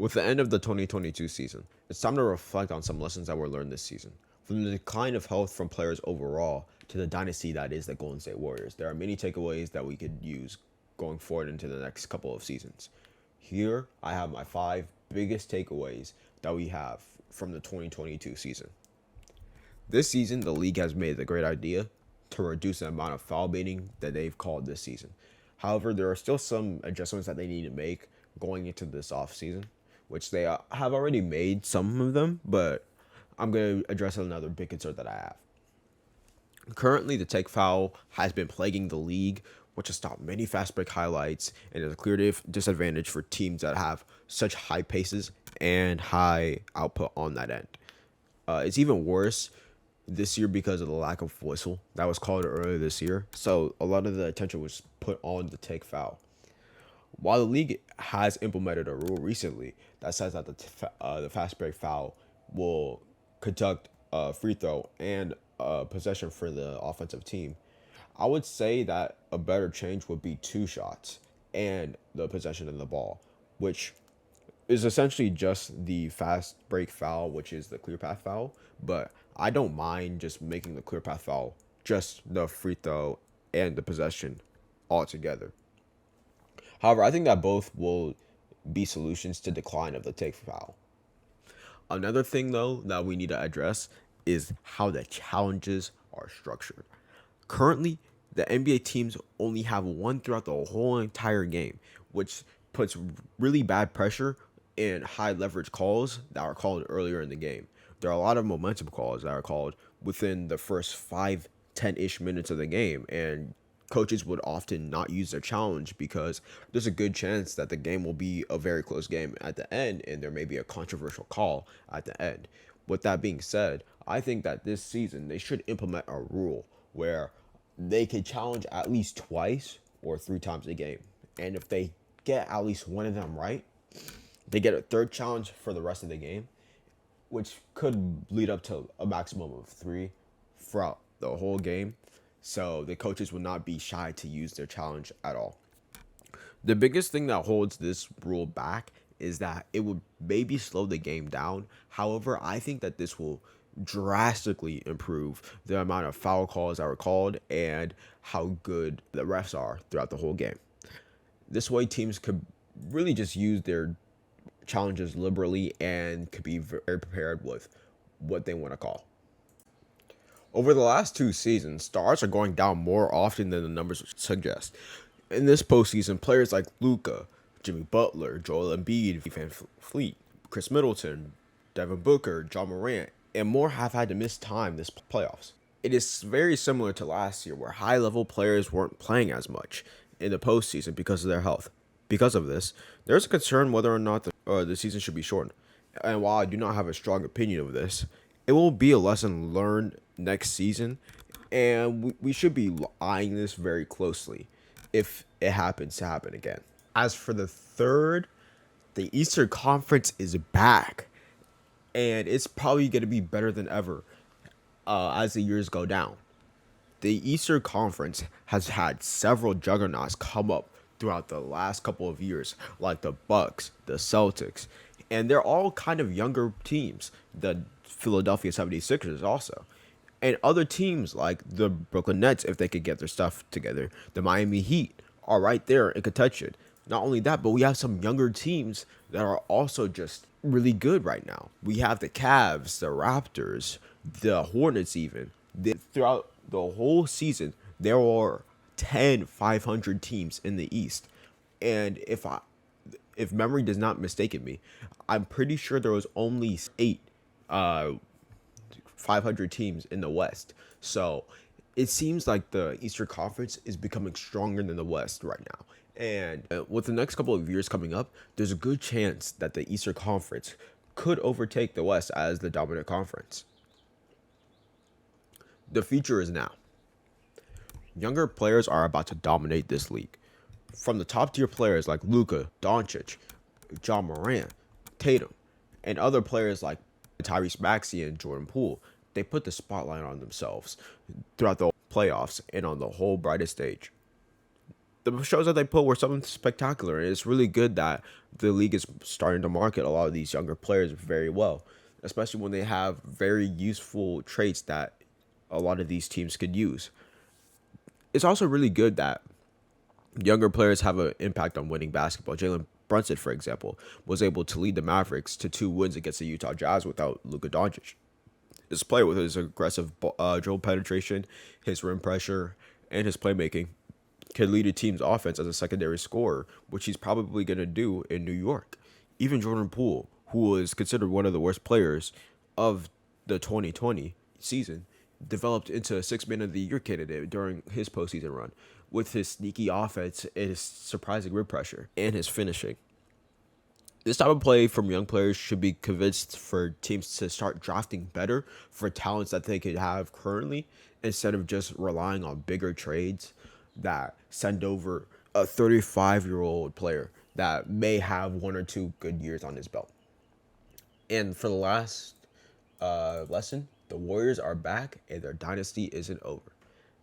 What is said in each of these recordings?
With the end of the 2022 season, it's time to reflect on some lessons that were learned this season. From the decline of health from players overall to the dynasty that is the Golden State Warriors, there are many takeaways that we could use going forward into the next couple of seasons. Here, I have my 5 biggest takeaways that we have from the 2022 season. This season, the league has made the great idea to reduce the amount of foul baiting that they've called this season. However, there are still some adjustments that they need to make going into this offseason, which they have already made some of them, but I'm going to address another big concern that I have. Currently, the take foul has been plaguing the league, which has stopped many fast break highlights and is a clear disadvantage for teams that have such high paces and high output on that end. It's even worse this year because of the lack of whistle that was called earlier this year. So a lot of the attention was put on the take foul. While the league has implemented a rule recently that says that the fast break foul will conduct a free throw and a possession for the offensive team, I would say that a better change would be 2 shots and the possession of the ball, which is essentially just the fast break foul, which is the clear path foul. But I don't mind just making the clear path foul just the free throw and the possession all together. However, I think that both will be solutions to decline of the take foul. Another thing though that we need to address is how the challenges are structured. Currently, the NBA teams only have one throughout the whole entire game, which puts really bad pressure and high leverage calls that are called earlier in the game. There are a lot of momentum calls that are called within the first 5, 10-ish minutes of the game, and coaches would often not use their challenge because there's a good chance that the game will be a very close game at the end and there may be a controversial call at the end. With that being said, I think that this season they should implement a rule where they could challenge at least twice or 3 times a game. And if they get at least one of them right, they get a third challenge for the rest of the game, which could lead up to a maximum of 3 throughout the whole game. So the coaches will not be shy to use their challenge at all. The biggest thing that holds this rule back is that it would maybe slow the game down. However, I think that this will drastically improve the amount of foul calls that are called and how good the refs are throughout the whole game. This way, teams could really just use their challenges liberally and could be very prepared with what they want to call. Over the last 2 seasons, stars are going down more often than the numbers suggest. In this postseason, players like Luka, Jimmy Butler, Joel Embiid, Van Fleet, Chris Middleton, Devin Booker, John Morant, and more have had to miss time this playoffs. It is very similar to last year where high-level players weren't playing as much in the postseason because of their health. Because of this, there's a concern whether or not the season should be shortened. And while I do not have a strong opinion of this, it will be a lesson learned next season, and we should be eyeing this very closely if it happens to happen again. As for the third, the Eastern Conference is back, and it's probably going to be better than ever as the years go down. The Eastern Conference has had several juggernauts come up throughout the last couple of years, like the Bucks, the Celtics, and they're all kind of younger teams. The Philadelphia 76ers also. And other teams like the Brooklyn Nets, if they could get their stuff together, the Miami Heat are right there and could touch it. Not only that, but we have some younger teams that are also just really good right now. We have the Cavs, the Raptors, the Hornets even. Throughout the whole season, there were 10 500 teams in the East. And if memory does not mistake me, I'm pretty sure there was only 8 500 teams in the West. So it seems like the Eastern Conference is becoming stronger than the West right now. And with the next couple of years coming up, there's a good chance that the Eastern Conference could overtake the West as the dominant conference. The future is now. Younger players are about to dominate this league. From the top tier players like Luka, Doncic, John Morant, Tatum, and other players like Tyrese Maxey and Jordan Poole, they put the spotlight on themselves throughout the playoffs and on the whole brightest stage. the shows that they put were something spectacular. And it's really good that the league is starting to market a lot of these younger players very well, especially when they have very useful traits that a lot of these teams could use. It's also really good that younger players have an impact on winning basketball. Jalen Brunson, for example, was able to lead the Mavericks to 2 wins against the Utah Jazz without Luka Doncic. This player, with his aggressive dribble penetration, his rim pressure, and his playmaking, can lead a team's offense as a secondary scorer, which he's probably going to do in New York. Even Jordan Poole, who was considered one of the worst players of the 2020 season, developed into a six-man of the year candidate during his postseason run with his sneaky offense and his surprising rim pressure and his finishing. This type of play from young players should be convinced for teams to start drafting better for talents that they could have currently instead of just relying on bigger trades that send over a 35-year-old player that may have 1 or 2 good years on his belt. And for the last lesson, the Warriors are back and their dynasty isn't over.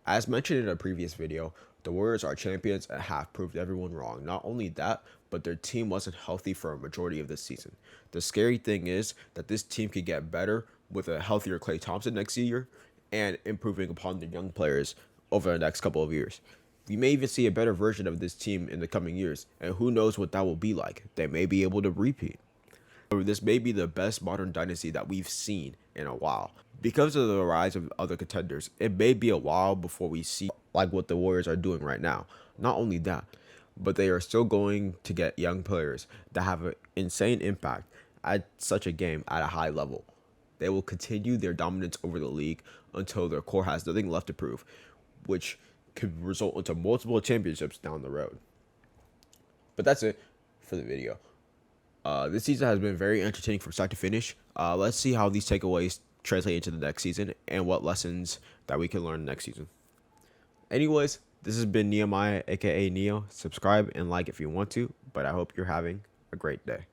As mentioned in a previous video, the Warriors are champions and have proved everyone wrong. Not only that, but their team wasn't healthy for a majority of this season. The scary thing is that this team could get better with a healthier Klay Thompson next year and improving upon the young players over the next couple of years. We may even see a better version of this team in the coming years, and who knows what that will be like. They may be able to repeat. This may be the best modern dynasty that we've seen in a while. Because of the rise of other contenders, it may be a while before we see like what the Warriors are doing right now. Not only that, but they are still going to get young players that have an insane impact at such a game at a high level. They will continue their dominance over the league until their core has nothing left to prove, which could result into multiple championships down the road. But that's it for the video. This season has been very entertaining from start to finish. Let's see how these takeaways translate into the next season and what lessons that we can learn next season. Anyways, this has been Nehemiah, aka Neo. Subscribe and like if you want to, but I hope you're having a great day.